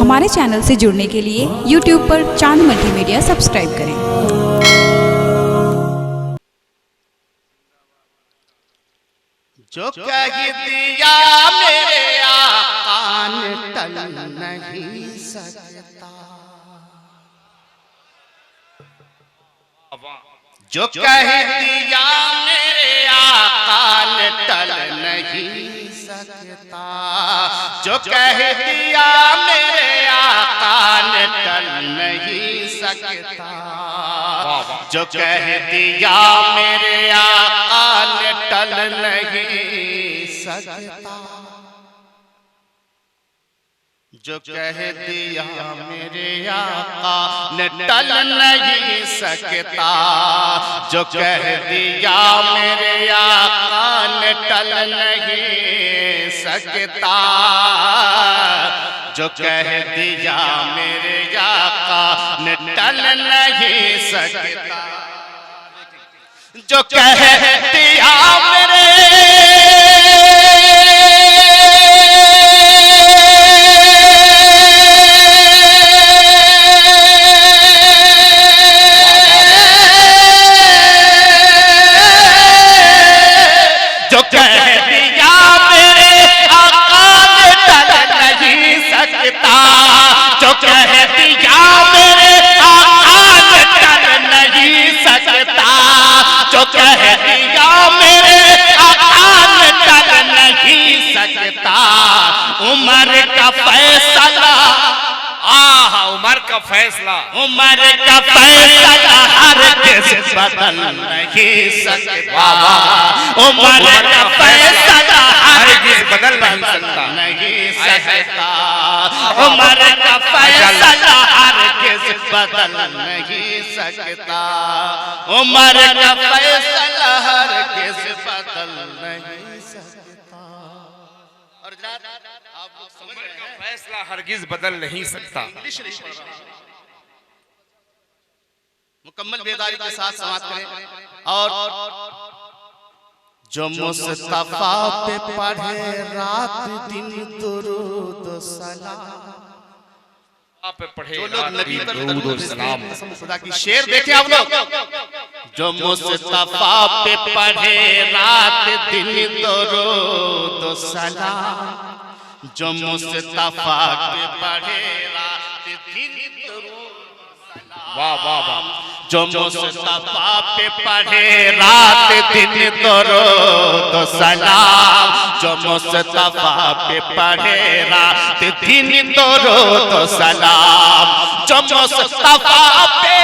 हमारे चैनल से जुड़ने के लिए YouTube पर चांद मल्टीमीडिया सब्सक्राइब करें। जो कह दिया मेरे आका ने टल नहीं सकता, जो कह दिया मेरे आका ने टल नहीं सकता, जो कह दिया मेरे आका ने टल नहीं सकता, जो कह दिया मेरे आका ने टल नहीं सकता, जो कह दिया मेरे आका ने टल नहीं सकता, जो कह दिया मेरे आका ने टल नहीं सकता, जो कह दिया मेरे आका ने टल नहीं सकता, जो कह दिया मेरे उमर का फैसला, उमर का फैसला, उमर का फैसला हर किस बदल नहीं सकता, उमर का फैसला हर किस बदल नहीं सकता, उमर का फैसला हर किस बदल नहीं सकता, उमर का फैसला हर किस बदल नहीं सकता। और आप लोग समझ रहे हैं, फैसला हरगिज बदल नहीं सकता। मुकम्मल बेदारी के साथ समाप्त करें। और जो मुस्तफा पे पढ़े रात दिन दुरूद सलाम, जो लोग नबी पर दुरूद सलाम, खुदा की शेर देखें आप लोग, जो मुस्तफा पे पढ़े रात दिन दुरूद सलाम, जो मुस्तफा पे पढ़े रात दिन दुरूद सलाम, वाह वाह वाह, जो मुस्तफा पे पढ़े रात दिन दुरूद सलाम, जो मुस्तफा पे पढ़े रात दिन दुरूद सलाम, जो मुस्तफा पे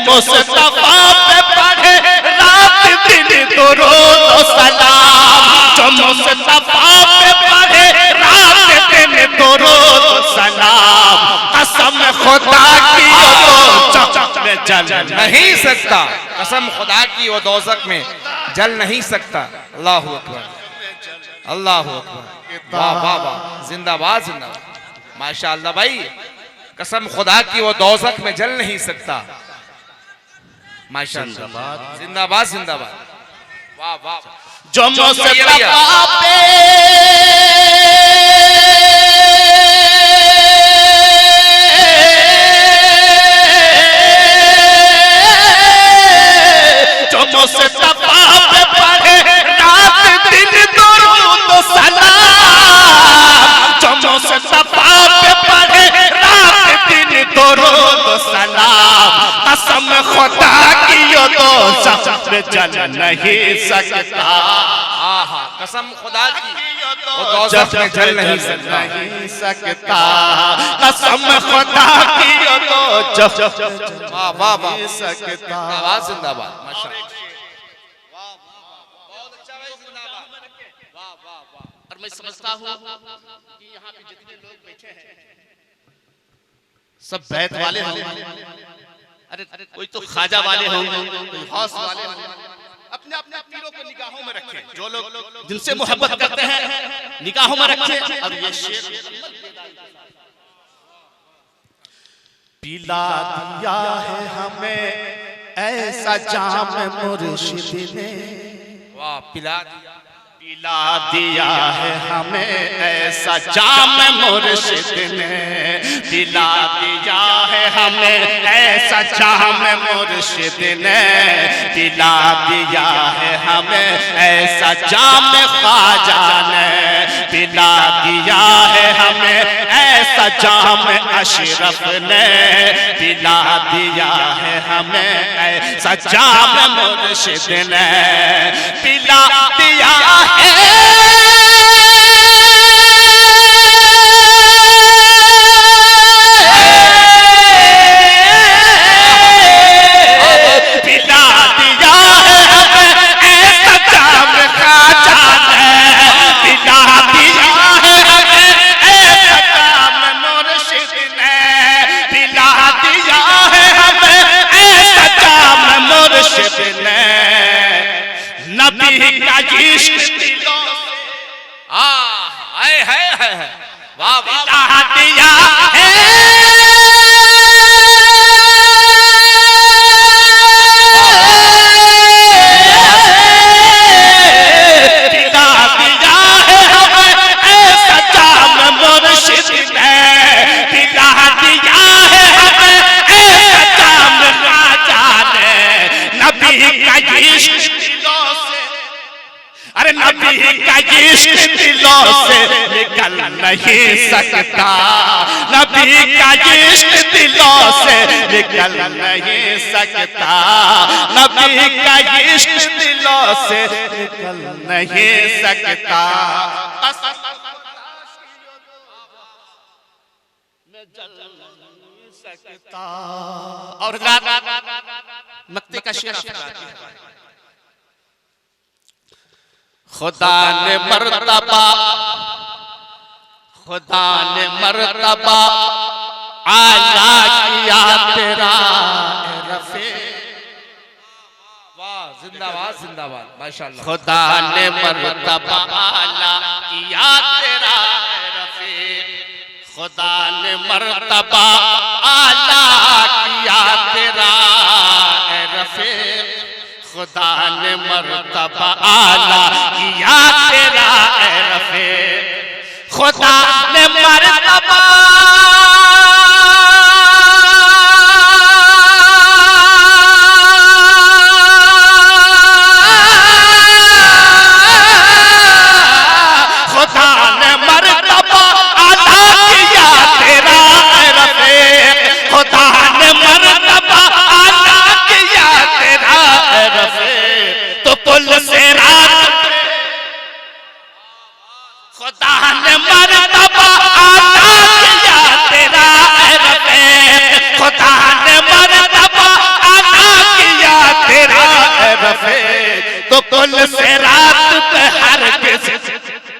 मुस्तफा पे पढ़े रात दिन दुरूद सलाम, जो मुस्तफा पे पढ़े रात दिन दुरूद सलाम, कसम खुदा की वो दोज़ख में जल नहीं सकता, कसम खुदा की वो दोज़ख में जल नहीं सकता। अल्लाहु अकबर, अल्लाहु अकबर, वाह वाह वाह, जिंदाबाद जिंदाबाद, माशाअल्लाह भाई, कसम खुदा की वो दोज़ख में जल नहीं सकता। माशाअल्लाह, जिंदाबाद जिंदाबाद, वाह वाह, जो मुस्तफा पे जो मुस्तफा पे पढ़े रात दिन दुरूद सलाम, जो मुस्तफा पे पढ़े रात दिन दुरूद सलाम, कसम खुदा की यो दोज़ख में जल नहीं सकता, कसम खुदा की वो दोज़ख में जल नहीं सकता, कसम खुदा की यो दोज़ख वाह वाह वाह, सकता। आवाज जिंदाबाद, माशाअल्लाह, बहुत अच्छा भाई, जिंदाबाद, वाह वाह वाह। और मैं समझता हूँ कि यहाँ पे जितने लोग बैठे हैं सब बैत वाले होंगे, अरे कोई तो खाजा वाले होंगे, कोई हौस वाले होंगे, अपने अपने पीरों को निगाहों में रखें, जो लोग जिनसे मोहब्बत करते हैं निगाहों में रखें। और ये शेर पिला दिया है हमें ऐसा जाम मुर्शिद ने, वाह, पिला दिया, पिला दिया है हमें ऐसा जाम मुर्शिद ने, पिला दिया है हमें ऐसा जाम मुर्शिद ने, पिला दिया है हमें ऐसा जाम ख्वाजा ने, पिला दिया है हमें ऐसा जाम अशरफ ने, पिला दिया है हमें ऐसा जाम मुर्शिद ने, पिला दिया है नबी का इश्क दिलों से, है, वाह, पिला दिया है, पिला दिया है हमें ऐसा जाम मुर्शिद ने, पिला दिया है हमें ऐसा जाम ख्वाजा ने, नबी का इश्क दिलों से, अरे नबी का इश्क दिलों से निकल नहीं सकता, नबी का इश्क दिलों से निकल नहीं सकता, नबी का इश्क दिलों से निकल नहीं सकता, मैं जल नहीं सकता। और नक्ते का शेर खुदा ने मर्तबा, खुदा ने मर्तबा आला किया तेरा रफ़े, वाह, जिंदाबाद, जिंदाबाद, माशाअल्लाह, खुदा ने मर्तबा आला किया तेरा रफ़े, खुदा ने मर्तबा आला किया तेरा रफ़े, खुदा ने मर्तबा आला किया तेरा रफ़े, खुदा ने मर्तबा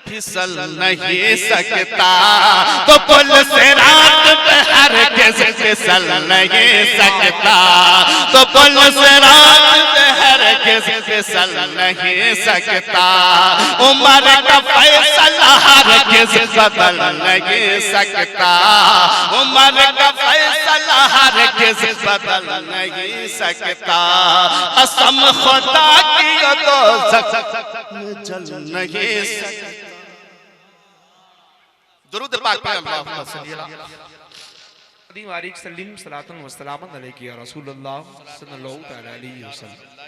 फिसल नहीं सकता, तो पुल से रात पे हरगिज़ फिसल नहीं सकता, तो पुल से रात पे हरगिज़ फिसल नहीं सकता, उम्र का फैसला हरगिज़ बदल नहीं सकता, उम्र का फैसला हरगिज़ बदल नहीं सकता, कसम खुदा की तो जल नहीं सकता। दुरूद पाक पे अल्लाहुम्मा सल्ली अला सलीम सलातन व सलामत अलैहि या रसूलुल्लाह सल्लल्लाहु अलैहि वसल्लम।